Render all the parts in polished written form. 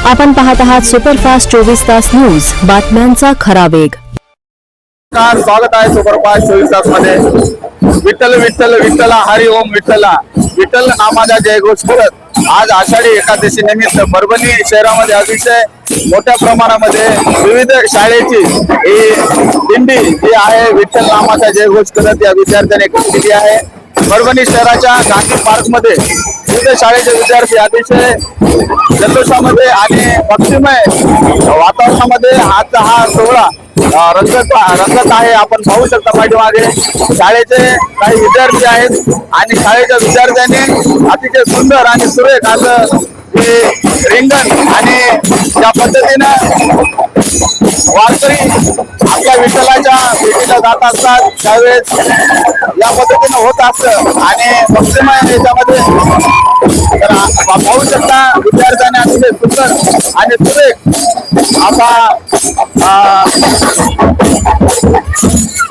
आपण पाहत आहात सुपरफास्ट 24 तास न्यूज, बातम्यांचा खरा वेग। स्वागत आहे सुपरफास्ट 24 तास मध्ये। विठ्ठल विठ्ठल विठ्ठला हरी ओम विठ्ठला, विठ्ठल नामाचा जयघोष करत आज आषाढी एकादशी निमित्त परभणी शहरामध्ये अतिशय मोठ्या प्रमाणामध्ये विविध शाळेची ही दिंडी जी आहे विठ्ठल नामाचा जयघोष करत या विद्यार्थ्यांनी केली आहे। परभणी शहराच्या गांधी पार्क मध्ये विविध शाळेचे विद्यार्थी अतिशय जल्लोषामध्ये आणि भक्तिमय वातावरणामध्ये हा सोहळा रंगत आहे। आपण पाहू शकता पाठीमागे शाळेचे काही विद्यार्थी आहेत आणि शाळेच्या विद्यार्थ्यांनी अतिशय सुंदर आणि सुरेख असं हे रिंगण आणि ज्या पद्धतीनं वारकरी आपल्या विठ्ठलाच्या भेटीला जात असतात त्यावेळेस या पद्धतीनं होत असतं आणि भक्तिमय याच्यामध्ये पाहू शकता विद्यार्थ्यांनी अतिशय सुंदर आणि सुरेख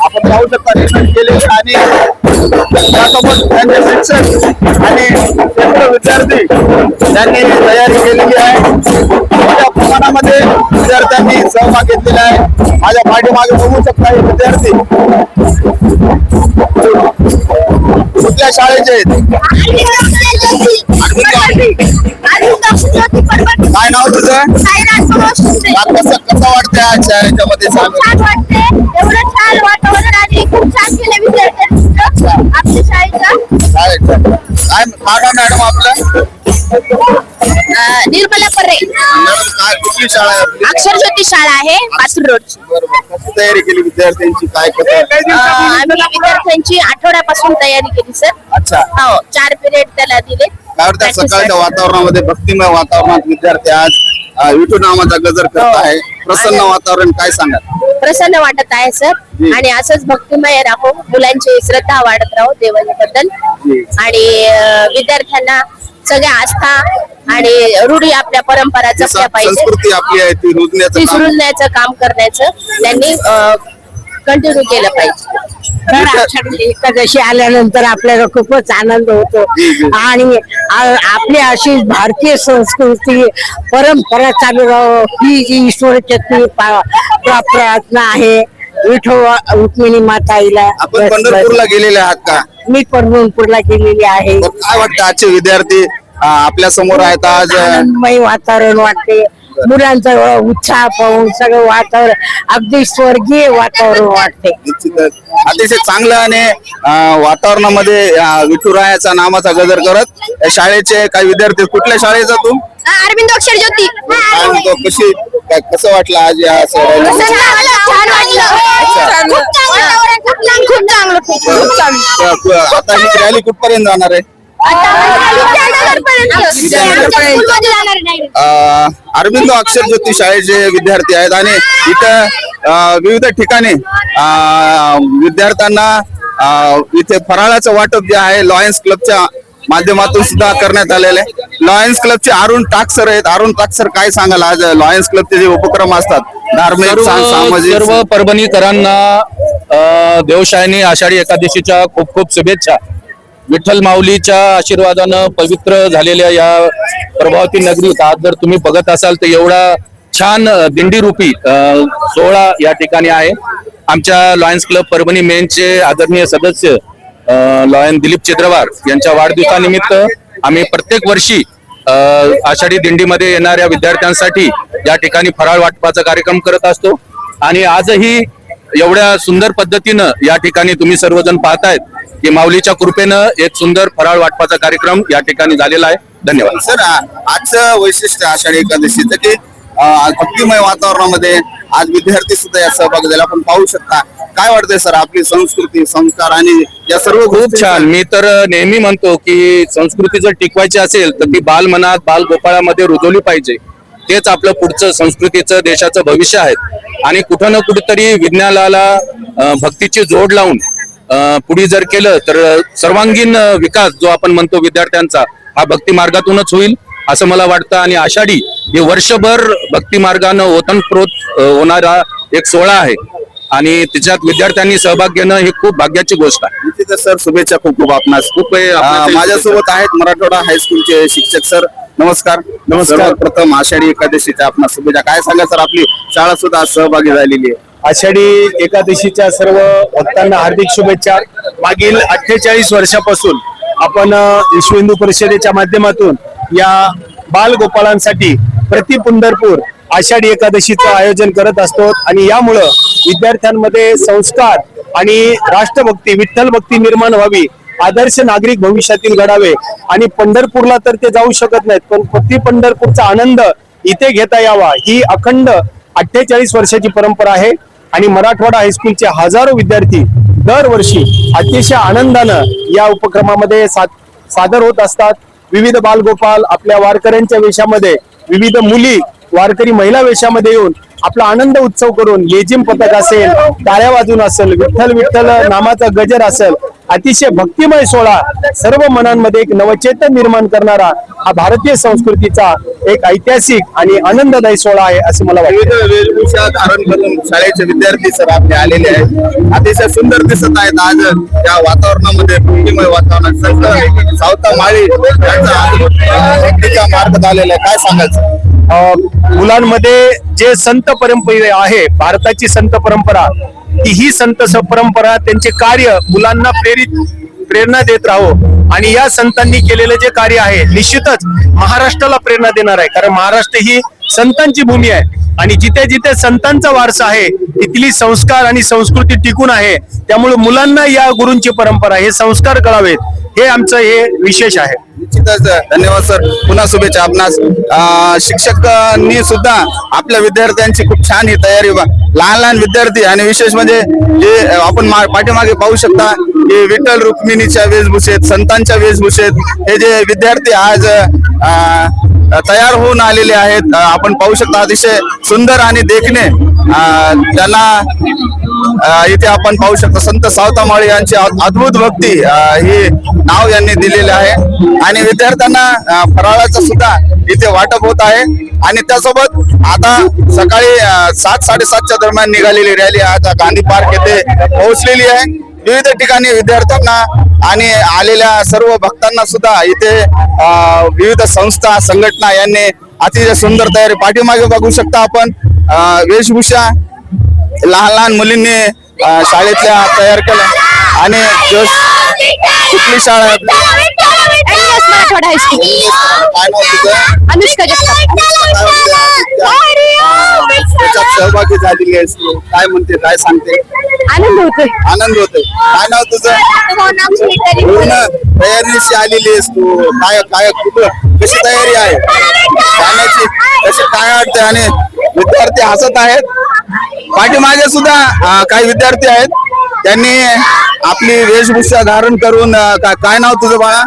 आपण पाहू शकता रिंगण केलेले आणि त्यासोबत त्यांचे शिक्षक आणि विद्यार्थी त्यांनी तयारी केलेली आहे। मोठ्या प्रमाणामध्ये विद्यार्थ्यांनी सहभाग घेतलेला आहे। माझ्या पाठीमागे बघू शकता हे विद्यार्थी कुठल्या शाळेचे आहेत? काय नाव तुझं? कसं वाटतंय आज शाळेच्यामध्ये? छान वाटते, एवढं छान वातावरण आणि खूप छान केलं विद्यार्थ्यांनी आपल्या शाळेचं। काय मॅडम आपलं? निर्मला पर्रे। काय कुठली शाळा आहे आपली? अक्षर ज्योती शाळा आहे, पासूर रोड। बरोबर, कशी तयारी केली विद्यार्थ्यांची? काय आम्ही विद्यार्थ्यांची आठवड्यापासून तयारी केली सर। अच्छा, हो, 4 पिरियड त्याला दिले। काय वाटतं सकाळच्या वातावरणामध्ये भक्तिमय वातावरणात विद्यार्थी आज विठू नामाचा गजर करत आहे? प्रसन्न वातावरण, काय सांगा? प्रसन्न वाटत आहे सर आणि असंच भक्तिमय राहू, मुलांची श्रद्धा वाढत राहू देवाबद्दल आणि विद्यार्थ्यांना सगळ्या आस्था आणि रूढी आपल्या परंपरा जपल्या पाहिजे। संस्कृती आपली आहे ती रुजण्याचं काम करण्याचं त्यांनी कंटिन्यू केलं पाहिजे। एकादशी आल्यानंतर आपल्याला खूपच आनंद होतो आणि आपली अशी भारतीय संस्कृती परंपरा चालू राहो ही जी ईश्वरचरणी प्रार्थना आहे। विठो रुक्मिणी माताईला। आपण पंढरपूरला गेलेले आहात का? मी पंढरपूरला गेलेली आहे। काय वाटतं आजचे विद्यार्थी आपल्या समोर आहेत? आज आनंदमय वातावरण वाटते, मुलांचा उत्साह पाहून सगळं वातावरण अगदी स्वर्गीय वातावरण वाटते। अतिशय चांगलं आणि वातावरणामध्ये विठुरायाचा नामाचा गजर करत शाळेचे काही विद्यार्थी। कुठल्या शाळेचा तू? अरविंद अक्षर ज्योती। कसं वाटलं आज या आता ही रॅली कुठपर्यंत जाणार आहे? अरविंद अक्षर ज्योती शाळेचे विद्यार्थी आहेत आणि इथं विविध ठिकाणी विद्यार्थ्यांना इथे फराळाचं वाटप जे आहे लॉयन्स क्लबच्या माध्यमातून सुद्धा करण्यात आलेले आहे। लॉयन्स क्लबचे अरुण टाकसर आहेत। अरुण टाकसर, काय सांगाल आज लॉयन्स क्लबचे जे उपक्रम असतात धार्मिक सामाजिक? सर्व परभणीकरांना देवशाहीने आषाढी एकादशीच्या खूप खूप शुभेच्छा। विठ्ठल माऊलीच्या आशीर्वादानं पवित्र झालेल्या या प्रभावती नगरीत आज जर तुम्ही बघत असाल तर एवढा छान दिंडी रूपी सोहळा या ठिकाणी आहे। आमच्या लॉयन्स क्लब परभणी मेनचे आदरणीय सदस्य लॉयन दिलीप चित्रवार यांच्या वाढदिवसानिमित्त आम्ही प्रत्येक वर्षी आषाढी दिंडीमध्ये येणाऱ्या विद्यार्थ्यांसाठी या ठिकाणी फराळ वाटपाचा कार्यक्रम करत असतो आणि आजही एवढ्या सुंदर पद्धतीनं या ठिकाणी तुम्ही सर्वजण पाहतायत की माऊलीच्या कृपेनं एक सुंदर फराळ वाटपाचा कार्यक्रम या ठिकाणी झालेला आहे। धन्यवाद सर। आजचं वैशिष्ट्य आषाढी एकादशीचं की भक्तिमय वातावरणामध्ये आज विद्यार्थी सुद्धा या सहभाग झाला आपण पाहू शकता। काय वाटतंय सर आपली संस्कृती संस्कार आणि या सर्व? खूप छान। मी तर नेहमी म्हणतो की संस्कृती जर टिकवायची असेल तर ती बालमनात बाल गोपाळामध्ये रुजवली पाहिजे। तेच आपलं पुढचं संस्कृतीचं देशाचं भविष्य आहे आणि कुठं ना कुठेतरी विज्ञानाला भक्तीची जोड लावून पुढे जर केलं तर सर्वांगीण विकास जो आपण म्हणतो विद्यार्थ्यांचा हा भक्ती मार्गातूनच होईल असं मला वाटतं। आणि आषाढी हे वर्षभर भक्ती मार्गानं ओतप्रोत होणारा एक सोहळा आहे आणि त्याच्यात विद्यार्थ्यांनी सहभाग घेणं ही खूप भाग्याची गोष्ट आहे। सर शुभेच्छा खूप खूप आपणास। खूप माझ्यासोबत आहेत मराठवाडा हायस्कूलचे शिक्षक सर, नमस्कार। नमस्कार. प्रथम आषाढी एकादशीच्या आपण शुभेच्छा. काय सांगा सर, आपली शाळा सुद्धा सहभागी झालेली आहे. आषाढी एकादशीच्या सर्व भक्तांना हार्दिक शुभेच्छा. मागील 48 वर्षापासून आपण विश्व हिंदू परिषदेच्या माध्यमातून या बालगोपाळांसाठी प्रति पंढरपूर आषाढी एकादशीचं आयोजन करत असतो आणि यामुळं विद्यार्थ्यांमध्ये संस्कार आणि राष्ट्रभक्ती, विठ्ठल भक्ती निर्माण व्हावी, आदर्श नागरिक भविष्यातील घडावे. आणि पंढरपूरला तर ते जाऊ शकत नाहीत, पण प्रति पंढरपूरचा आनंद इथे घेता यावा ही अखंड 48 वर्षाची परंपरा आहे. आणि मराठवाडा हायस्कूलचे हजारो विद्यार्थी दरवर्षी अतिशय आनंदानं या उपक्रमामध्ये सादर होत असतात. विविध बालगोपाल आपल्या वारकऱ्यांच्या वेशामध्ये, विविध मुली वारकरी महिला वेशामध्ये येऊन आपला आनंद उत्सव करून लेझिम पथक असेल, टाळ्या वाजून असेल, विठ्ठल विठ्ठल नामाचा गजर असेल, अतिशय भक्तिमय सोहळा सर्व मनांमध्ये एक नवचेतन निर्माण करणारा हा भारतीय संस्कृतीचा एक ऐतिहासिक आणि आनंददायी सोहळा आहे असं मला वाटतं. विविध वेशभूषा धारण करून शाळेचे विद्यार्थी सर आपले आलेले आहेत. अतिशय सुंदर दिसत आहेत आज या वातावरणामध्ये, भक्तिमय वातावरणात. संत सावता माळी यांचा भक्तीचा मार्ग आलेला आहे. काय सांगायचं? मुलांमध्ये जे संत परंपरा आहे, भारताची संत परंपरा, ही संत परंपरा त्यांचे कार्य मुलांना प्रेरणा देत राहो. आणि या संतांनी केलेलं जे कार्य आहे निश्चितच महाराष्ट्राला प्रेरणा देणार आहे. कारण महाराष्ट्र ही संतांची भूमी आहे आणि जिथे जिथे संतांचा वारसा आहे तिथली संस्कार आणि संस्कृती टिकून आहे. त्यामुळे मुलांना या गुरूंची परंपरा, हे संस्कार कळावेत, हे आमचं हे विशेष आहे. निश्चितच धन्यवाद सर, पुन्हा शुभेच्छा आपणास. शिक्षकांनी सुद्धा आपल्या विद्यार्थ्यांची खूप छान ही तयारी, लहान लहान विद्यार्थी आणि विशेष म्हणजे जे आपण पाठीमागे पाहू शकता की विठ्ठल रुक्मिणीच्या वेशभूषेत, संतांच्या वेशभूषेत हे जे विद्यार्थी आज तयार होऊन आलेले आहेत, आपण पाहू शकता अतिशय सुंदर आणि देखणे त्यांना इथे आपण पाहू शकतो. संत सावता माळी यांची अद्भुत भक्ती हे नाव यांनी दिलेले आहे. आणि विद्यार्थ्यांना फराळाचं सुद्धा इथे वाटप होत आहे. आणि त्यासोबत आता सकाळी 7-7:30च्या दरम्यान निघालेली रॅली आज गांधी पार्क येथे पोहोचलेली आहे. विविध ठिकाणी विद्यार्थ्यांना आणि आलेल्या सर्व भक्तांना सुद्धा इथे विविध संस्था, संघटना यांनी अतिशय सुंदर तयारी, पाठीमागे बघू शकता आपण वेशभूषा लहान लहान मुलींनी शाळेतल्या तयार केल्या. आणि कुठली शाळा आहे? मराठवाडा हायस्कूल. काय नाव तुझं? अनुष्का जगताप. त्याच्यात सहभागी झालेली आहेस तू. काय म्हणते, काय सांगते? आनंद होतोय. आनंद होतोय. काय नाव तुझं? पूर्ण तयारीशी आलेली आहेस तू. काय काय कुठं कशी तयारी आहे जाण्याची, कशी काय वाटते? आणि विद्यार्थी हसत आहेत. पाठीमागे सुद्धा काही विद्यार्थी आहेत, त्यांनी आपली वेशभूषा धारण करून. काय नाव तुझं बाळा?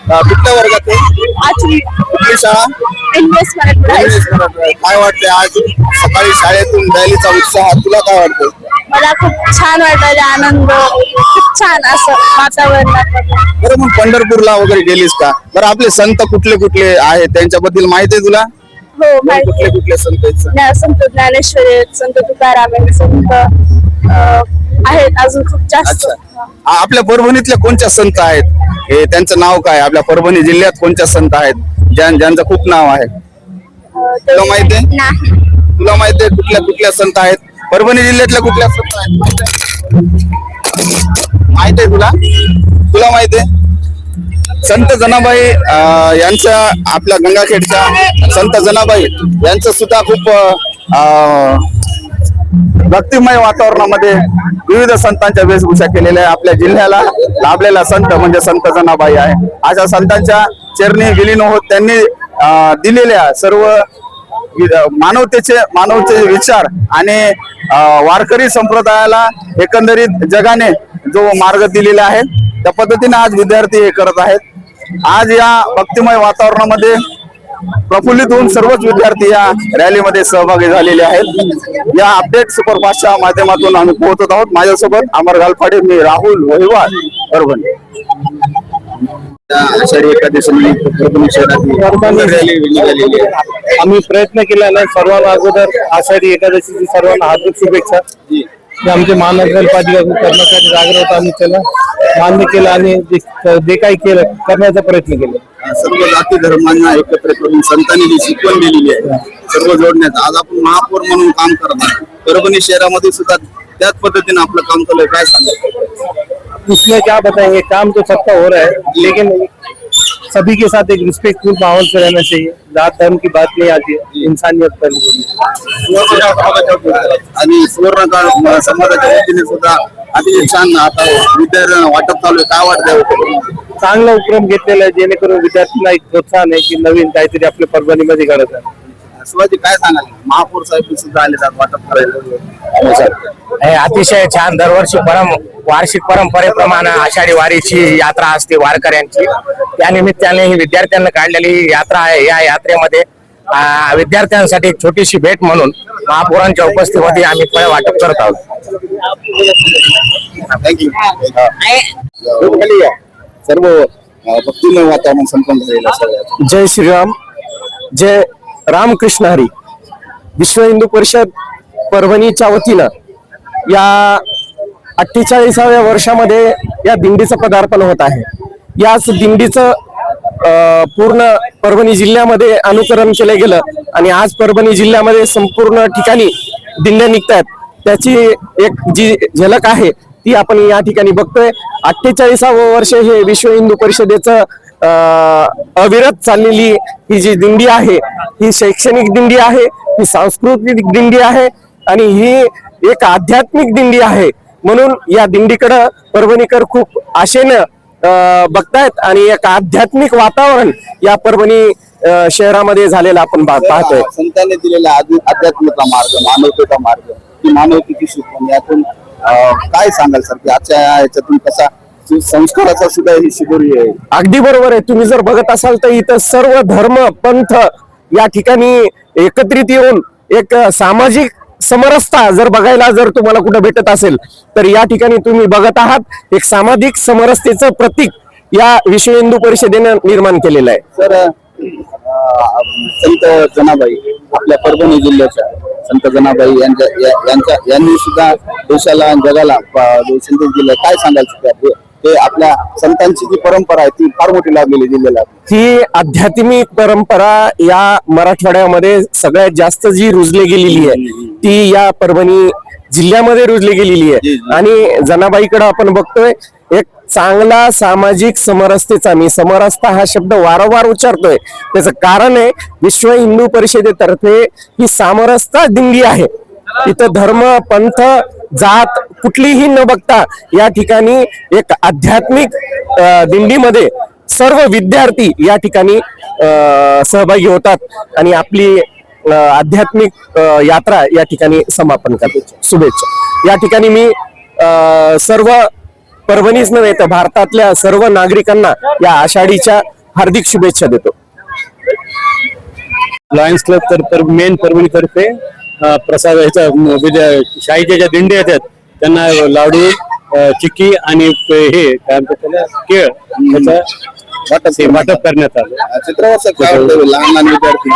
कुठल्या वर्गात आहे? कुठली शाळा? काय वाटतंय आज सकाळी शाळेतून रॅलीचा उत्साह, तुला काय वाटतं? मला खूप छान वाटलं, आनंद, खूप छान असं वातावरण. बरं, मग पंढरपूरला वगैरे गेलीस का? बरं, आपले संत कुठले कुठले आहेत त्यांच्याबद्दल माहिती आहे तुला? हो, कुठले कुठले संत आहेत? संत ज्ञानेश्वर आहेत, संत तुकाराम आहेत, संत आहेत अजून खूप जास्त. आपल्या परभणीतल्या कोणत्या संत आहेत, हे त्यांचं नाव काय? आपल्या परभणी जिल्ह्यात कोणत्या संत आहेत ज्यांचं खूप नाव आहे? तुला माहिती आहे? नाही. तुला माहिती आहे कुठल्या कुठल्या संत आहेत? परभणी जिल्ह्यातल्या कुठल्या संत आहेत माहिती आहे तुला? तुला माहिती आहे? संत जनाबाई यांच्या, आपल्या गंगाखेडच्या संत जनाबाई यांचं सुद्धा खूप भक्तिमय वातावरणामध्ये विविध संतांच्या वेशभूषा केलेल्या आहे. आपल्या जिल्ह्याला लाभलेला संत म्हणजे संत जनाबाई आहे. अशा संतांच्या चरणी विलीन होत त्यांनी दिलेल्या सर्व मानवतेचे विचार आणि वारकरी संप्रदायाला एकंदरीत जगाने जो मार्ग दिलेला आहे त्या पद्धतीने आज विद्यार्थी हे करत आहेत. आज या भक्तिमय वातावरणामध्ये प्रफुल्लित होऊन सर्वच विद्यार्थी या रॅलीमध्ये सहभागी झालेले आहेत. या अपडेट सुपरफास्टच्या माध्यमातून आम्ही पोहोचत आहोत. माझ्यासोबत अमर गालफाडे, मी राहुल वहिवाळ, परभणी. आषाढी एकादशी आम्ही प्रयत्न केल्याने सर्वांना अगोदर आषाढी एकादशीची सर्वांना हार्दिक शुभेच्छा. जे आमचे महानगरपालिका कर्मचारी जागृत होता आम्ही त्याला मान्य केलं आणि जे काही केलं करण्याचा प्रयत्न केला. सर्व जाती धर्मांना एकत्र करून संतांनी जी शिकवण दिलेली आहे सर्व जोडण्यात आज आपण महापौर म्हणून काम करत आहोत. परभणी शहरामध्ये सुद्धा त्याच पद्धतीने आपलं काम चालू आहे. काय सांगाल उसमें क्या बताएंगे, काम तो सबका हो रहा है लेकिन सभी के साथ एक रिस्पेक्टफुल माहौल से रहना चाहिए. जात धर्म की बात नहीं आती है, इंसानियत पर आणि सुवर्णकाळ समाजाच्या वतीने सुद्धा अतिशय छान आता विद्यार्थ्यांना वाटप चालू आहे. काय वाटतंय? चांगला उपक्रम घेतलेला आहे जेणेकरून विद्यार्थ्यांना एक प्रोत्साहन आहे की नवीन काहीतरी आपल्या परभणीमध्ये घडत आहे. शिवाजी काय सांगाल? महापौर साहेब सुद्धा आले वाटप करायला. अतिशय छान. दरवर्षी वार्षिक परंपरेप्रमाणे आषाढी वारीची यात्रा असते वारकऱ्यांची. त्या निमित्ताने ही विद्यार्थ्यांना काढलेली यात्रा आहे. या यात्रेमध्ये विद्यार्थ्यांसाठी एक छोटीशी भेट म्हणून महापौरांच्या उपस्थितीमध्ये आम्ही फळे वाटप करत आहोत. थँक्यू. सर्व भक्तिमय वातावरण संपन्न झालेलं आहे. जय श्रीराम, जय रामकृष्ण हरी. विश्व हिंदू परिषद परभणीच्या वतीनं या 48व्या वर्षामध्ये या दिंडीचं पदार्पण होत आहे. याच दिंडीचं पूर्ण परभणी जिल्ह्यामध्ये अनुकरण केलं गेलं आणि आज परभणी जिल्ह्यामध्ये संपूर्ण ठिकाणी दिंड्या निघतात. त्याची एक जी झलक आहे ती आपण या ठिकाणी बघतोय. 48वं वर्ष हे विश्व हिंदू परिषदेचं अविरत चाललेली ही जी दिंडी आहे ही शैक्षणिक दिंडी आहे, ही सांस्कृतिक दिंडी आहे आणि ही एक आध्यात्मिक दिंडी आहे. म्हणून या दिंडीकडं परभणीकर खूप आशेनं बघतायत आणि एक आध्यात्मिक वातावरण या परभणी शहरामध्ये झालेलं आपण पाहतोय. संतांनी दिलेला आध्यात्मिकता मार्ग, मानवतेचा मार्ग, ती मानवतेची शिकवण यातून काय सांगाल सर की आजच्या याच्यातून कसा संस्काराचा सुद्धा ही शिदोरी आहे? अगदी बरोबर आहे. तुम्ही जर बघत असाल तर इथं सर्व धर्म पंथ या ठिकाणी एकत्रित येऊन एक सामाजिक समरसता जर बघायला जर तुम्हाला कुठं भेटत असेल तर या ठिकाणी तुम्ही बघत आहात एक सामाजिक समरसतेचं प्रतीक या विश्व हिंदू परिषदेनं निर्माण केलेलं आहे. सर संत जनाबाई आपल्या परभणी जिल्ह्याच्या संत जनाबाई यांनी सुद्धा देशाला जगाला संदेश दिला. काय सांगाल? ते आपल्या संतांची जी परंपरा आहे ती फार मोठी लाभलेली जिल्ह्याला. ही आध्यात्मिक परंपरा या मराठवाड्यामध्ये सगळ्यात जास्त जी रुजली गेलेली आहे ती या परभणी जिल्ह्यामध्ये रुजली गेलेली आहे. आणि जनाबाईकडे आपण बघतोय एक चांगला सामाजिक समरसतेचा, मी समरसता हा शब्द वारंवार उच्चारतोय त्याचं कारण आहे विश्व हिंदू परिषदेतर्फे ही समरसता दिंडी आहे. इथं धर्म पंथ जात कुठलीही न बघता या ठिकाणी एक आध्यात्मिक दिंडीमध्ये सर्व विद्यार्थी या ठिकाणी सहभागी होतात आणि आपली आध्यात्मिक यात्रा या ठिकाणी समापन करते. शुभेच्छा. या ठिकाणी मी सर्व परभणीच नव्हे तर भारतातल्या सर्व नागरिकांना या आषाढीच्या हार्दिक शुभेच्छा देतो. लायन्स क्लब तर मेन परभणी तर्फे प्रसाद शाहीच्या ज्या दिंडी येतात त्यांना लाडू चिक्की आणि हे काय म्हणतात त्याला केळ वाटप करण्यात आलं. लहान लहान विद्यार्थी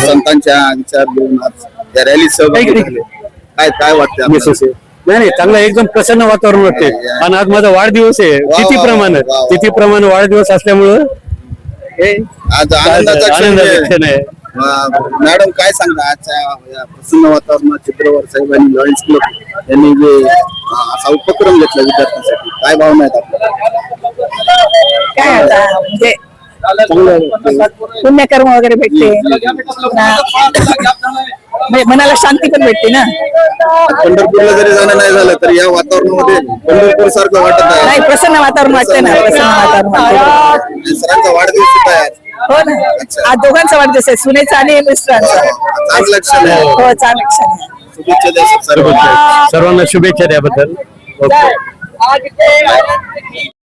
संतांच्या विचार घेऊन या रॅलीत सहभागी झाले. काय वाटतं? नाही चांगलं एकदम प्रसन्न वातावरण वाटते. आणि आज माझा वाढदिवस आहे. तिथीप्रमाणे वाढदिवस असल्यामुळं आज आनंदाचा क्षण आहे. मॅडम काय सांगता आजच्या या प्रसन्न वातावरणात चित्रवर साहेब आणि लॉयन्स क्लब यांनी जे असा उपक्रम घेतला विद्यार्थ्यांसाठी काय भावना आहेत आपल्याला? काय आता म्हणजे पुण्यकर्म वगैरे भेटते, मनाला शांती पण भेटते ना. पंढरपूरला जरी जाणं नाही झालं तर या वातावरणामध्ये पंढरपूर सारखं वाटत नाही. प्रसन्न वातावरण वाटतंय ना. प्रसन्न वातावरण. सरांचा वाढदिवस सुद्धा आहे. हो ना. आज दोघांचा वाढदिवस आहे, सुनेचा आणि मिस्टरांचा. चांगलं क्षण आहे. हो चांगलं क्षण आहे. शुभेच्छा द्या सर्वांना शुभेच्छा द्याबद्दल.